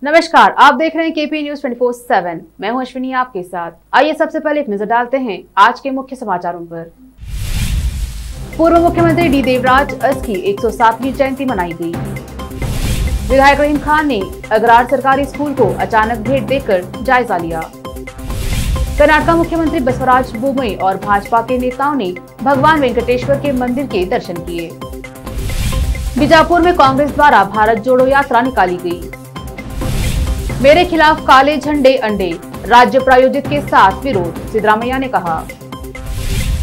नमस्कार, आप देख रहे हैं केपी न्यूज 24/7। मैं हूं अश्विनी आपके साथ। आइए सबसे पहले एक नजर डालते हैं आज के मुख्य समाचारों पर। पूर्व मुख्यमंत्री डी देवराज अरस की 107वीं जयंती मनाई गई। विधायक रहीम खान ने अग्रार सरकारी स्कूल को अचानक भेंट देकर जायजा लिया। कर्नाटक मुख्यमंत्री बसवराज बोम्मई और भाजपा के नेताओं ने भगवान वेंकटेश्वर के मंदिर के दर्शन किए। बीजापुर में कांग्रेस द्वारा भारत जोड़ो यात्रा निकाली गई। मेरे खिलाफ काले झंडे अंडे, राज्य प्रायोजित के साथ विरोध, सिद्धरामैया ने कहा।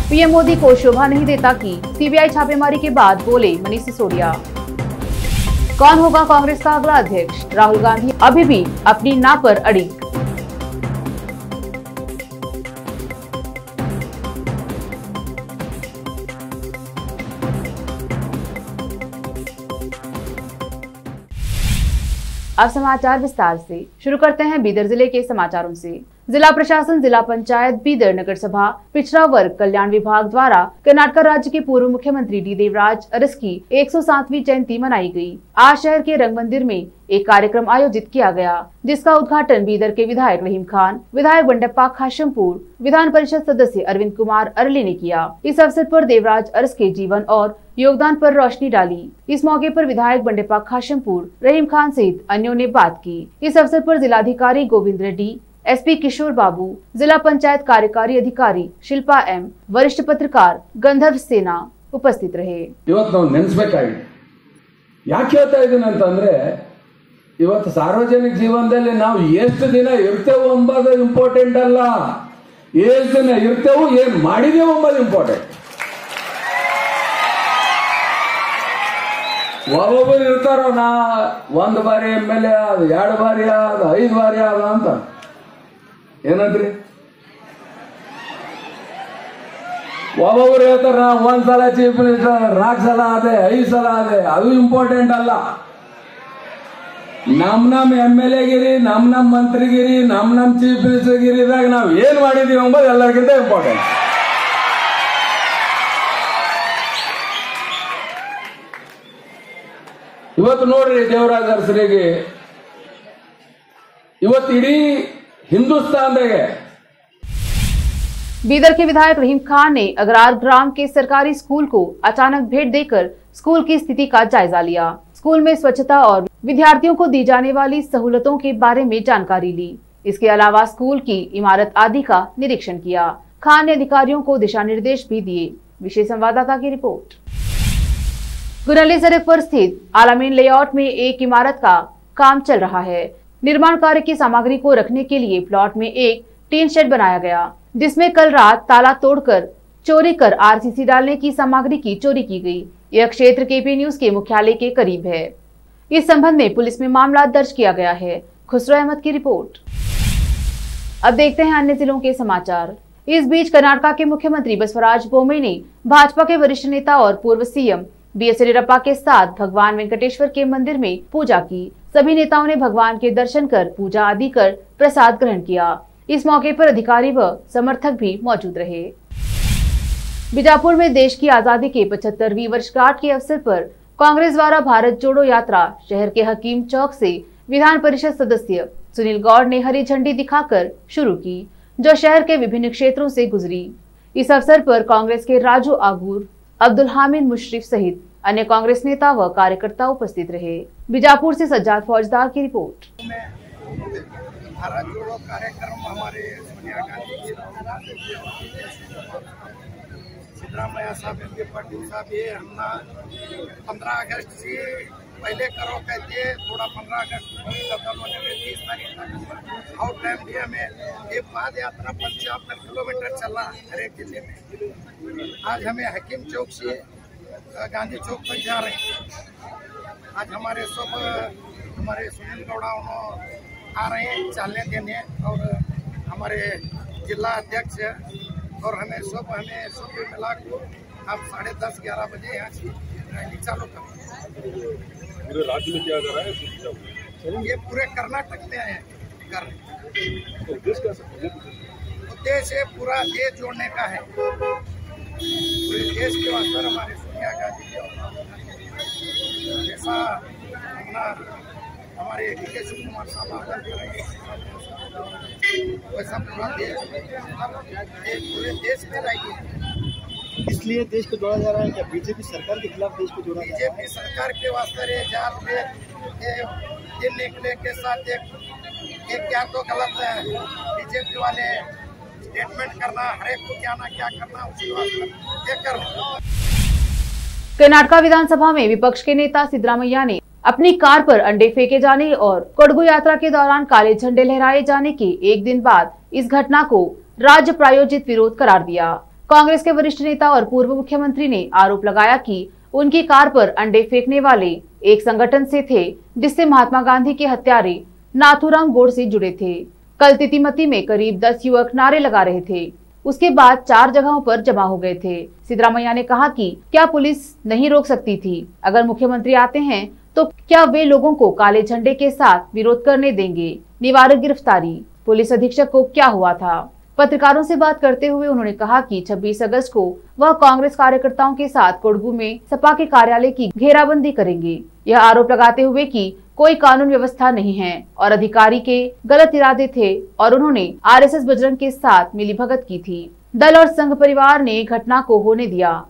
पीएम मोदी को शोभा नहीं देता कि सीबीआई छापेमारी के बाद बोले मनीष सिसोदिया। कौन होगा कांग्रेस का अगला अध्यक्ष, राहुल गांधी अभी भी अपनी ना पर अड़ी। अब समाचार विस्तार से शुरू करते हैं बीदर जिले के समाचारों से। जिला प्रशासन, जिला पंचायत बीदर नगर सभा, पिछड़ा वर्ग कल्याण विभाग द्वारा कर्नाटक राज्य के पूर्व मुख्यमंत्री डी देवराज अरस की 107वीं जयंती मनाई गई। आज शहर के रंग मंदिर में एक कार्यक्रम आयोजित किया गया, जिसका उद्घाटन बीदर के विधायक रहीम खान, विधायक बंडेप्पा खाशमपुर, विधान परिषद सदस्य अरविंद कुमार अरले ने किया। इस अवसर पर देवराज अरस के जीवन और योगदान पर रोशनी डाली। इस मौके पर विधायक बंडेप्पा खाशमपुर, रहीम खान सहित अन्यों ने बात की। इस अवसर पर जिलाधिकारी गोविंद रेड्डी, एसपी किशोर बाबू, जिला पंचायत कार्यकारी अधिकारी शिल्पा एम, वरिष्ठ पत्रकार गंधर्व सेना उपस्थित रहे। ಇವತ್ತು ನಾವು ನೆನೆಸಬೇಕಾಗಿದೆ। ಯಾಕೆ ಹೇಳ್ತಾ ಇದ್ದೀನಿ ಅಂತಂದ್ರೆ, ಇವತ್ತು ಸಾರ್ವಜನಿಕ ಜೀವನದಲ್ಲಿ ನಾವು ಎಷ್ಟು ದಿನ ಇರ್ತೇವೆ ಎಂಬುದು ಇಂಪಾರ್ಟೆಂಟ್ ಅಲ್ಲ, ಎಷ್ಟು ದಿನ ಇರ್ತೇವೆ ಏನ್ ಮಾಡಿದೇವೆ ಎಂಬುದು ಇಂಪಾರ್ಟೆಂಟ್। ಒಬ್ಬೊಬ್ಬರು ಇರ್ತಾರೋ, ನಾ ಒಂದು ಬಾರಿ ಎಮ್ಎಲ್ಎ ಆದ, 2 ಬಾರಿ ಆದ, 5 ಬಾರಿ ಆದ ಅಂತ ಏನಂದ್ರಿ? ಒಬ್ಬೊಬ್ರು ಹೇಳ್ತಾರ ನಾ 1 ಸಲ ಚೀಫ್ ಮಿನಿಸ್ಟರ್, 4 ಸಲ ಆದೆ, 5 ಸಲ ಆದೆ, ಅದು ಇಂಪಾರ್ಟೆಂಟ್ ಅಲ್ಲ। ನಮ್ ಎಮ್ಎಲ್ಎ ಗಿರಿ, ನಮ್ ಮಂತ್ರಿಗಿರಿ, ನಮ್ ಚೀಫ್ ಮಿನಿಸ್ಟರ್ ಗಿರಿದಾಗ ನಾವ್ ಏನ್ ಮಾಡಿದೀವಿ ಎಂಬುದು ಎಲ್ಲರಿಗಿಂತ ಇಂಪಾರ್ಟೆಂಟ್। ಇವತ್ತು ನೋಡ್ರಿ, ದೇವರಾಜ ಅರಸರಿಗೆ ಇವತ್ತು ಇಡೀ हिंदुस्तान बीदर के विधायक रहीम खान ने अग्रार ग्राम के सरकारी स्कूल को अचानक भेंट देकर स्कूल की स्थिति का जायजा लिया। स्कूल में स्वच्छता और विद्यार्थियों को दी जाने वाली सहूलतों के बारे में जानकारी ली। इसके अलावा स्कूल की इमारत आदि का निरीक्षण किया। खान ने अधिकारियों को दिशा निर्देश भी दिए। विशेष संवाददाता की रिपोर्ट। गुरली सड़क पर स्थित आलामीन लेआउट में एक इमारत का काम चल रहा है। निर्माण कार्य की सामग्री को रखने के लिए प्लॉट में एक टीन शेड बनाया गया, जिसमें कल रात ताला तोड़कर चोरी कर आरसीसी डालने की सामग्री की चोरी की गई। यह क्षेत्र केपी न्यूज के मुख्यालय के करीब है। इस संबंध में पुलिस में मामला दर्ज किया गया है। खुसरो अहमद की रिपोर्ट। अब देखते हैं अन्य जिलों के समाचार। इस बीच कर्नाटक के मुख्यमंत्री बसवराज बोम्मई ने भाजपा के वरिष्ठ नेता और पूर्व सीएम बीएस येदियुरप्पा के साथ भगवान वेंकटेश्वर के मंदिर में पूजा की। सभी नेताओं ने भगवान के दर्शन कर, पूजा आदि कर प्रसाद ग्रहण किया। इस मौके पर अधिकारी व समर्थक भी मौजूद रहे। बीजापुर में देश की आजादी के 75वीं वर्षगांठ के अवसर पर कांग्रेस द्वारा भारत जोड़ो यात्रा शहर के हकीम चौक से विधान परिषद सदस्य सुनील गौड़ ने हरी झंडी दिखाकर शुरू की, जो शहर के विभिन्न क्षेत्रों से गुजरी। इस अवसर पर कांग्रेस के राजू आगूर, अब्दुल हामिद मुशरिफ सहित अन्य कांग्रेस नेता व कार्यकर्ता उपस्थित रहे। बीजापुर से सज्जाद फौजदार की रिपोर्ट। भारत जोड़ो कार्यक्रम हमारे सोनिया गांधी जी, राहुल गांधी जी, सिद्धरामैया साहब, एमपी पाटिल साहब, ये हमने 15 अगस्त से पहले करो कहते, थोड़ा 15 अगस्त 30 तारीख तक और टाइम दिया में ये पाद यात्रा 55 किलोमीटर चला हर एक जिले में। आज हमें हकीम चौक से गांधी चौक पर जा रहे हैं। आज हमारे सुनील गौड़ा आ रहे हैं चलने देने, और हमारे जिला अध्यक्ष और हमें सब मिला को आप 10:30-11 बजे यहाँ से रैली चालू कर। पूरे राज्य में क्या कर रहा है? ये पूरे कर्नाटक में है कर रहे। उद्देश्य पूरा देश जोड़ने का है। पूरे देश के वास्ते हमारे सोनिया गांधी जी और जैसा हमारे हमारे डीके शिव कुमार साहब आकर दे रहे हैं, वैसा पूरा पूरे देश में रहेगी। इसलिए देश को जोड़ा जा रहा है क्या? बीजेपी सरकार के खिलाफ देश को जोड़ा जा रहा है? बीजेपी सरकार के वास्ते जात में दिन निकले के साथ एक क्या तो गलत है। बीजेपी वाले स्टेटमेंट करना, हर एक को क्या ना क्या करना, उसके वास्ते क्या करना। कर्नाटक विधानसभा में विपक्ष के नेता सिद्धरामैया ने अपनी कार पर अंडे फेंके जाने और कोडगु यात्रा के दौरान काले झंडे लहराए जाने के एक दिन बाद इस घटना को राज्य प्रायोजित विरोध करार दिया। कांग्रेस के वरिष्ठ नेता और पूर्व मुख्यमंत्री ने आरोप लगाया कि उनकी कार पर अंडे फेंकने वाले एक संगठन से थे, जिससे महात्मा गांधी के हत्यारे नाथूराम गोडसे जुड़े थे। कल तितिमती में करीब 10 युवक नारे लगा रहे थे, उसके बाद 4 जगहों पर जमा हो गए थे। सिद्धरामैया ने कहा कि क्या पुलिस नहीं रोक सकती थी? अगर मुख्यमंत्री आते हैं तो क्या वे लोगों को काले झंडे के साथ विरोध करने देंगे? निवारक गिरफ्तारी, पुलिस अधीक्षक को क्या हुआ था? पत्रकारों से बात करते हुए उन्होंने कहा कि 26 अगस्त को वह कांग्रेस कार्यकर्ताओं के साथ कोडगु में सपा के कार्यालय की घेराबंदी करेंगे। यह आरोप लगाते हुए कि कोई कानून व्यवस्था नहीं है और अधिकारी के गलत इरादे थे और उन्होंने आरएसएस बजरंग के साथ मिलीभगत की थी। दल और संघ परिवार ने घटना को होने दिया।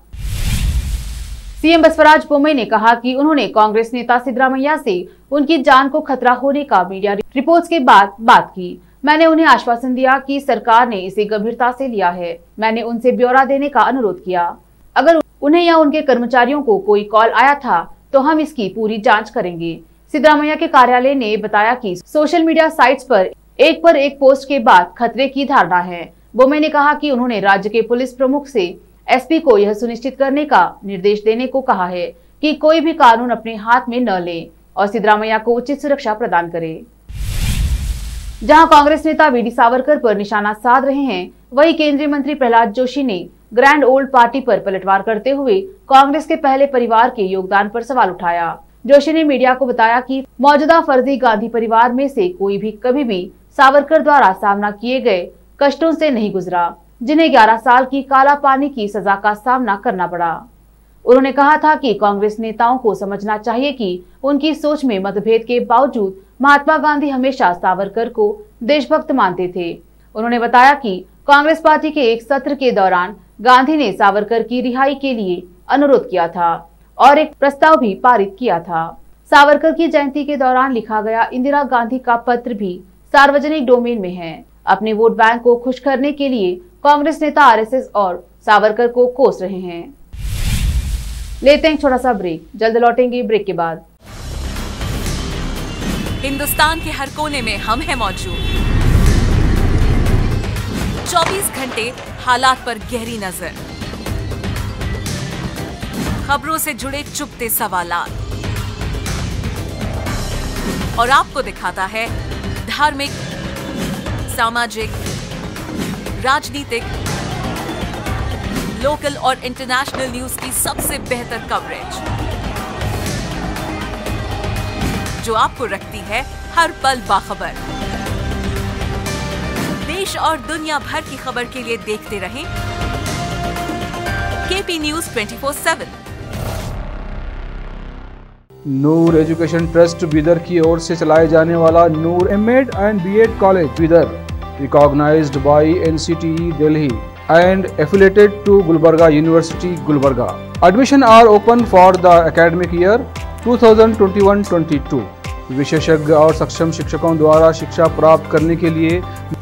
सीएम बसवराज बोम्मई ने कहा कि उन्होंने कांग्रेस नेता सिद्धरामैया से उनकी जान को खतरा होने का मीडिया रिपोर्ट्स के बाद बात की। मैंने उन्हें आश्वासन दिया कि सरकार ने इसे गंभीरता से लिया है। मैंने उनसे ब्यौरा देने का अनुरोध किया। अगर उन्हें या उनके कर्मचारियों को कोई कॉल आया था तो हम इसकी पूरी जांच करेंगे। सिद्धरामैया के कार्यालय ने बताया कि सोशल मीडिया साइट्स पर एक पोस्ट के बाद खतरे की धारणा है। बोम्मई ने कहा कि उन्होंने राज्य के पुलिस प्रमुख से एसपी को यह सुनिश्चित करने का निर्देश देने को कहा है कि कोई भी कानून अपने हाथ में न ले और सिद्धरामैया को उचित सुरक्षा प्रदान करे। जहां कांग्रेस नेता वीडी सावरकर पर निशाना साध रहे हैं, वहीं केंद्रीय मंत्री प्रहलाद जोशी ने ग्रैंड ओल्ड पार्टी पर पलटवार करते हुए कांग्रेस के पहले परिवार के योगदान पर सवाल उठाया। जोशी ने मीडिया को बताया कि मौजूदा फर्जी गांधी परिवार में से कोई भी कभी भी सावरकर द्वारा सामना किए गए कष्टों से नहीं गुजरा, जिन्हें 11 साल की काला पानी की सजा का सामना करना पड़ा। उन्होंने कहा था कि कांग्रेस नेताओं को समझना चाहिए कि उनकी सोच में मतभेद के बावजूद महात्मा गांधी हमेशा सावरकर को देशभक्त मानते थे। उन्होंने बताया कि कांग्रेस पार्टी के एक सत्र के दौरान गांधी ने सावरकर की रिहाई के लिए अनुरोध किया था और एक प्रस्ताव भी पारित किया था। सावरकर की जयंती के दौरान लिखा गया इंदिरा गांधी का पत्र भी सार्वजनिक डोमेन में है। अपने वोट बैंक को खुश करने के लिए कांग्रेस नेता आरएसएस और सावरकर को कोस रहे हैं। लेते हैं छोटा सा ब्रेक, जल्द लौटेंगे ब्रेक के बाद। हिंदुस्तान के हर कोने में हम हैं मौजूद। 24 घंटे हालात पर गहरी नजर, खबरों से जुड़े चुपते सवालात और आपको दिखाता है धार्मिक, सामाजिक, राजनीतिक, लोकल और इंटरनेशनल न्यूज की सबसे बेहतर कवरेज, जो आपको रखती है हर पल बाखबर। देश और दुनिया भर की खबर के लिए देखते रहें KP news 24/7। Noor education trust Bidar की ओर से चलाए जाने वाला Noor MEd and BEd college Bidar, recognised by NCTE Delhi and affiliated to Gulbarga University, Gulbarga. Admission are open for the academic year 2021-22. विशेषज्ञ और सक्षम शिक्षकों द्वारा शिक्षा प्राप्त करने के लिए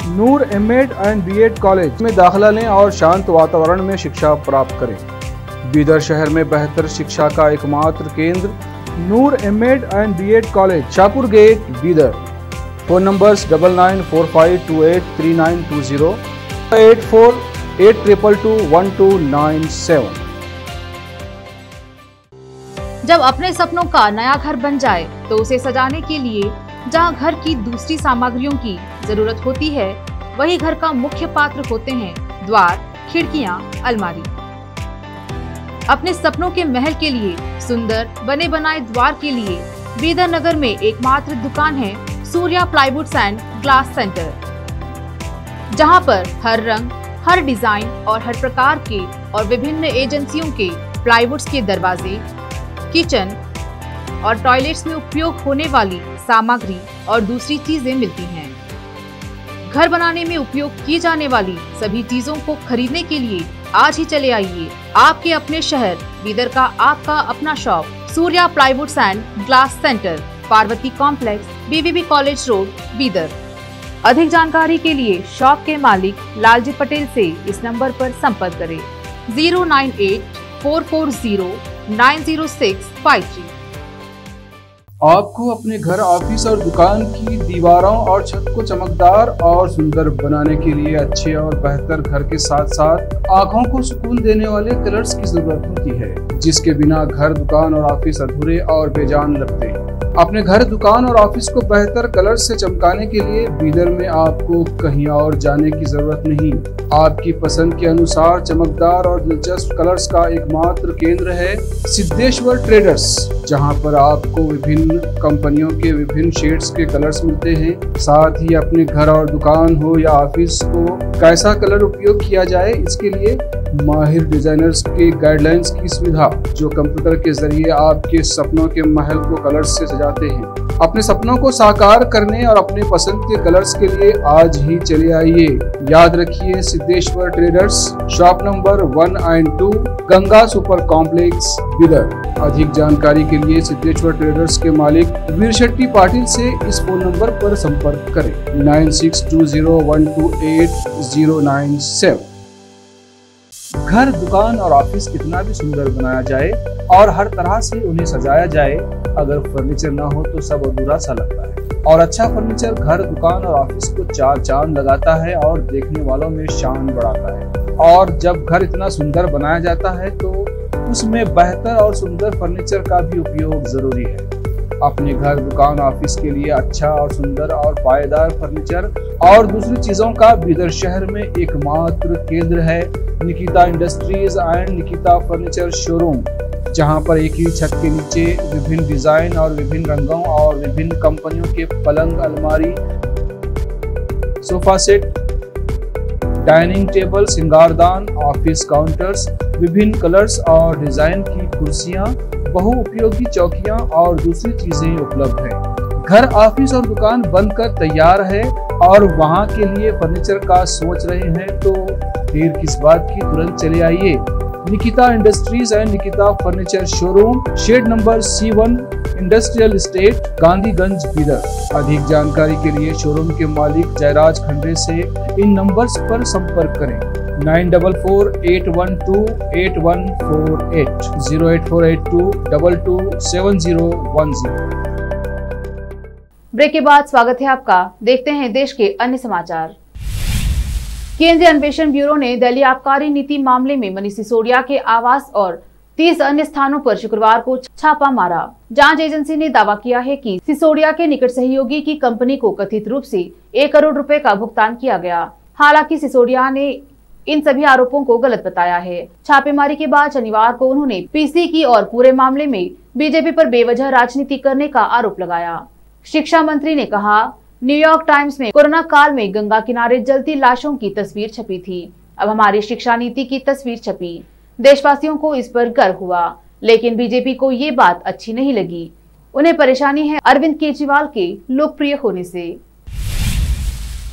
नूर एमएड एंड बीएड कॉलेज में दाखिला लें और शांत वातावरण में शिक्षा प्राप्त करें। बीदर शहर में बेहतर शिक्षा का एकमात्र केंद्र Noor MEd and BEd college, Shahpur gate, Bidar. Phone numbers 9945283920, 8482221297। जब अपने सपनों का नया घर बन जाए तो उसे सजाने के लिए जहां घर की दूसरी सामग्रियों की जरूरत होती है, वही घर का मुख्य पात्र होते हैं द्वार, खिड़कियां, अलमारी। अपने सपनों के महल के लिए सुंदर बने बनाए द्वार के लिए बीदर नगर में एकमात्र दुकान है Surya plywoods and glass centre, जहां पर हर रंग, हर डिजाइन और हर प्रकार के और विभिन्न एजेंसियों के प्लाईवुड्स के दरवाजे, किचन, और टॉयलेट्स में उपयोग होने वाली सामग्री और दूसरी चीजें मिलती हैं। घर बनाने में उपयोग की जाने वाली सभी चीजों को खरीदने के लिए आज ही चले आइए आपके अपने शहर बीदर का आपका अपना shop Surya plywoods and glass centre, Parvati complex, BVB college road, Bidar. अधिक जानकारी के लिए शॉप के मालिक लालजी पटेल से इस नंबर पर संपर्क करें 09844090653। आपको अपने घर, ऑफिस और दुकान की दीवारों और छत को चमकदार और सुंदर बनाने के लिए अच्छे और बेहतर घर के साथ साथ आंखों को सुकून देने वाले कलर्स की जरूरत होती है, जिसके बिना घर, दुकान और ऑफिस अधूरे और बेजान लगते हैं। अपने घर, दुकान और ऑफिस को बेहतर कलर्स से चमकाने के लिए बीदर में आपको कहीं और जाने की जरूरत नहीं। आपकी पसंद के अनुसार चमकदार और दिलचस्प कलर्स का एकमात्र केंद्र है सिद्धेश्वर ट्रेडर्स, जहां पर आपको विभिन्न कंपनियों के विभिन्न शेड्स के कलर्स मिलते हैं। साथ ही अपने घर और दुकान हो या ऑफिस को कैसा कलर उपयोग किया जाए, इसके लिए माहिर डिजाइनर्स के गाइडलाइंस की सुविधा, जो कंप्यूटर के जरिए आपके सपनों के महल को कलर्स से सजाते हैं। अपने सपनों को साकार करने और अपने पसंद के कलर्स के लिए आज ही चले आइए। याद रखिए, Siddheshwar traders, shop number 1 and 2, Ganga super complex, Bidar. अधिक जानकारी के लिए सिद्धेश्वर ट्रेडर्स के मालिक वीर शेट्टी पाटिल से इस फोन नंबर पर संपर्क करें 9620128097। घर, दुकान और ऑफिस कितना भी सुंदर बनाया जाए और हर तरह से उन्हें सजाया जाए, अगर फर्नीचर ना हो तो सब अधूरा सा लगता है। और अच्छा फर्नीचर घर, दुकान और ऑफिस को चार चांद लगाता है और देखने वालों में शान बढ़ाता है। और जब घर इतना सुंदर बनाया जाता है तो उसमें बेहतर और सुंदर फर्नीचर का भी उपयोग जरूरी है। अपने घर, दुकान, ऑफिस के लिए अच्छा और सुंदर और पायदार फर्नीचर और दूसरी चीजों का बीदर शहर में एकमात्र केंद्र है Nikita industries and Nikita furniture showroom, जहां पर एक ही छत के नीचे विभिन्न डिजाइन और विभिन्न रंगों और विभिन्न कंपनियों के पलंग, अलमारी, सोफा सेट, डाइनिंग टेबल, सिंगारदान, ऑफिस काउंटर्स, विभिन्न कलर्स और डिजाइन की कुर्सियां, बहुउपयोगी चौकियां और दूसरी चीजें उपलब्ध हैं। घर, ऑफिस और दुकान बनकर तैयार है और वहां के लिए फर्नीचर का सोच रहे हैं तो देर किस बात की, तुरंत चले आइए। Nikita industries and Nikita furniture showroom, shed number C1, industrial estate, Gandhiganj, Bidar. अधिक जानकारी के लिए शोरूम के मालिक जयराज खंडे से इन नंबर्स पर संपर्क करें 9448128148 08482227010। ब्रेक के बाद स्वागत है आपका। देखते हैं देश के अन्य समाचार। केंद्रीय अन्वेषण ब्यूरो ने दिल्ली आबकारी नीति मामले में मनीष सिसोदिया के आवास और 30 अन्य स्थानों पर शुक्रवार को छापा मारा। जांच एजेंसी ने दावा किया है कि सिसोदिया के निकट सहयोगी की कंपनी को कथित रूप से 1 करोड़ रुपए का भुगतान किया गया। हालांकि सिसोदिया ने इन सभी आरोपों को गलत बताया है। छापेमारी के बाद शनिवार को उन्होंने पीसी की और पूरे मामले में बीजेपी पर बेवजह राजनीति करने का आरोप लगाया। शिक्षा मंत्री ने कहा, न्यूयॉर्क टाइम्स में कोरोना काल में गंगा किनारे जलती लाशों की तस्वीर छपी थी। अब हमारी शिक्षा नीति की तस्वीर छपी। देशवासियों को इस पर गर्व हुआ, लेकिन बीजेपी को ये बात अच्छी नहीं लगी। उन्हें परेशानी है अरविंद केजरीवाल के लोकप्रिय होने से।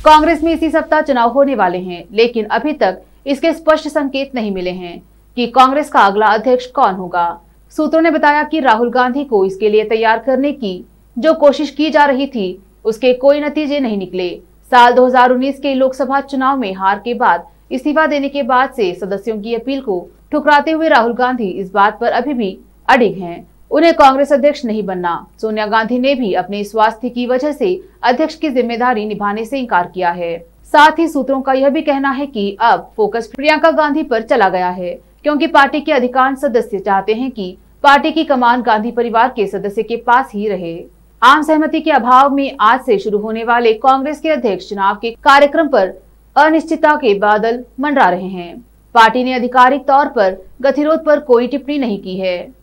कांग्रेस में इसी सप्ताह चुनाव होने वाले हैं, लेकिन अभी तक इसके स्पष्ट संकेत नहीं मिले हैं कि कांग्रेस का अगला अध्यक्ष कौन होगा। सूत्रों ने बताया कि राहुल गांधी को इसके लिए तैयार करने की जो कोशिश की जा रही थी, उसके कोई नतीजे नहीं निकले। साल 2019 के लोकसभा चुनाव में हार के बाद इस्तीफा देने के बाद से सदस्यों की अपील को ठुकराते हुए राहुल गांधी इस बात पर अभी भी अडिग हैं। उन्हें कांग्रेस अध्यक्ष नहीं बनना। सोनिया गांधी ने भी अपने स्वास्थ्य की वजह से अध्यक्ष की जिम्मेदारी निभाने से इनकार किया है। साथ ही सूत्रों का यह भी कहना है कि अब फोकस प्रियंका गांधी पर चला गया है, क्योंकि पार्टी के अधिकांश सदस्य चाहते हैं कि पार्टी की कमान गांधी परिवार के सदस्य के पास ही रहे। आम सहमति के अभाव में आज से शुरू होने वाले कांग्रेस के अध्यक्ष चुनाव के कार्यक्रम पर अनिश्चितता के बादल मंडरा रहे हैं। पार्टी ने आधिकारिक तौर पर गतिरोध पर कोई टिप्पणी नहीं की है।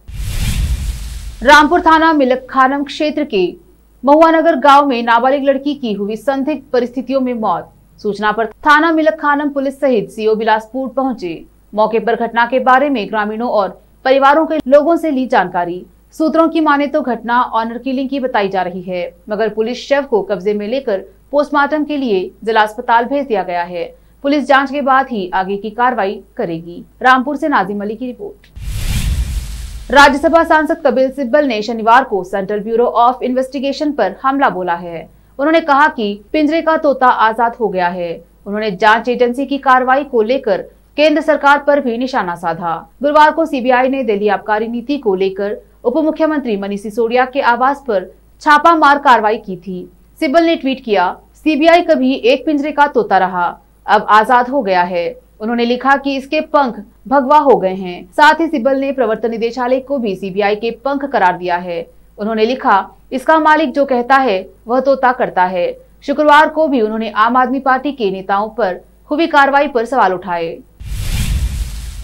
रामपुर थाना मिलखानम क्षेत्र के महुआनगर गांव में नाबालिग लड़की की हुई संदिग्ध परिस्थितियों में मौत। सूचना पर थाना मिलखानम पुलिस सहित सीओ बिलासपुर पहुंचे। मौके पर घटना के बारे में ग्रामीणों और परिवारों के लोगों से ली जानकारी। सूत्रों की माने तो घटना ऑनर किलिंग की बताई जा रही है, मगर पुलिस शव को कब्जे में लेकर पोस्टमार्टम के लिए जिला अस्पताल भेज दिया गया है। पुलिस जांच के बाद ही आगे की कार्रवाई करेगी। रामपुर से नाजिम अली की रिपोर्ट। राज्यसभा सांसद कपिल सिब्बल ने शनिवार को सेंट्रल ब्यूरो ऑफ इन्वेस्टिगेशन पर हमला बोला है। उन्होंने कहा कि पिंजरे का तोता आजाद हो गया है। उन्होंने जांच एजेंसी की कार्रवाई को लेकर केंद्र सरकार पर भी निशाना साधा। गुरुवार को सीबीआई ने दिल्ली आबकारी नीति को लेकर उप मुख्यमंत्री मनीष सिसोदिया के आवास पर छापामार कार्रवाई की थी। सिब्बल ने ट्वीट किया, सीबीआई कभी एक पिंजरे का तोता रहा, अब आजाद हो गया है। उन्होंने लिखा कि इसके पंख भगवा हो गए हैं। साथ ही सिब्बल ने प्रवर्तन निदेशालय को भी सीबीआई के पंख करार दिया है। उन्होंने लिखा, इसका मालिक जो कहता है वह तोता करता है। शुक्रवार को भी उन्होंने आम आदमी पार्टी के नेताओं पर हुई कार्रवाई पर सवाल उठाए।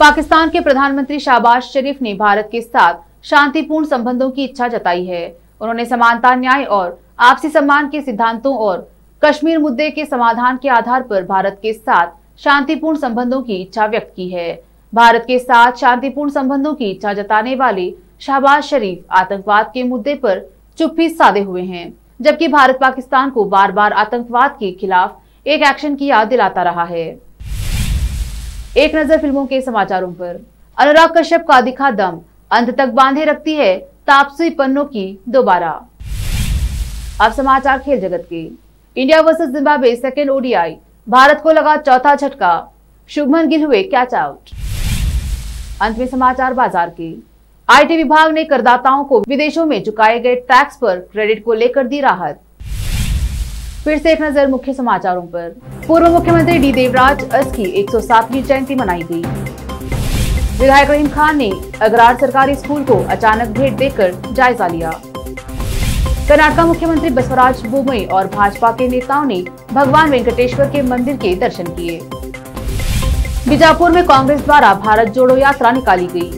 पाकिस्तान के प्रधानमंत्री शहबाज शरीफ ने भारत के साथ शांतिपूर्ण संबंधों की इच्छा जताई है। उन्होंने समानता, न्याय और आपसी सम्मान के सिद्धांतों और कश्मीर मुद्दे के समाधान के आधार पर भारत के साथ शांतिपूर्ण संबंधों की इच्छा व्यक्त की है। भारत के साथ शांतिपूर्ण संबंधों की इच्छा जताने वाले शहबाज शरीफ आतंकवाद के मुद्दे पर चुप्पी साधे हुए हैं, जबकि भारत पाकिस्तान को बार बार आतंकवाद के खिलाफ एक एक्शन की याद दिलाता रहा है। एक नजर फिल्मों के समाचारों पर। अनुराग कश्यप का दिखा दम, अंत तक बांधे रखती है तापसी पन्नों की दोबारा। अब समाचार खेल जगत के। India versus Zimbabwe second ODI, Bharat को लगा चौथा झटका, शुभमन गिल हुए कैच आउट। अंत में समाचार बाजार के। आईटी विभाग ने करदाताओं को विदेशों में चुकाए गए टैक्स पर क्रेडिट को लेकर दी राहत। फिर से एक नजर मुख्य समाचारों पर। पूर्व मुख्यमंत्री डी देवराज अस की 107वीं जयंती मनाई गई। विधायक रहीम खान ने अग्रार सरकारी स्कूल को अचानक भेंट देकर जायजा लिया। कर्नाटक मुख्यमंत्री बसवराज बोम्मई और भाजपा के नेताओं ने भगवान वेंकटेश्वर के मंदिर के दर्शन किए। बीजापुर में कांग्रेस द्वारा भारत जोड़ो यात्रा निकाली गई।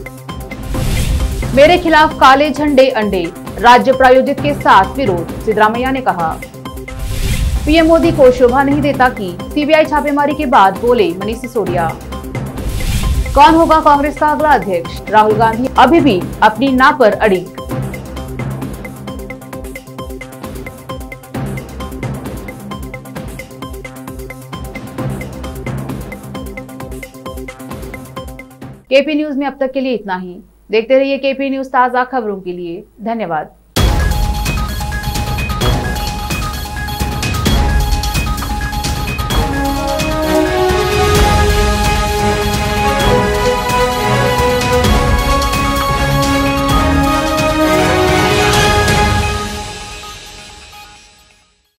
मेरे खिलाफ काले झंडे अंडे, राज्य प्रायोजित के साथ विरोध, सिद्धरामैया ने कहा। पीएम मोदी को शोभा नहीं देता कि सीबीआई छापेमारी के बाद बोले मनीष सिसोदिया। कौन होगा कांग्रेस का अगला अध्यक्ष, राहुल गांधी अभी भी अपनी ना पर अड़िग। केपी न्यूज में अब तक के लिए इतना ही। देखते रहिए केपी न्यूज, ताजा खबरों के लिए। धन्यवाद।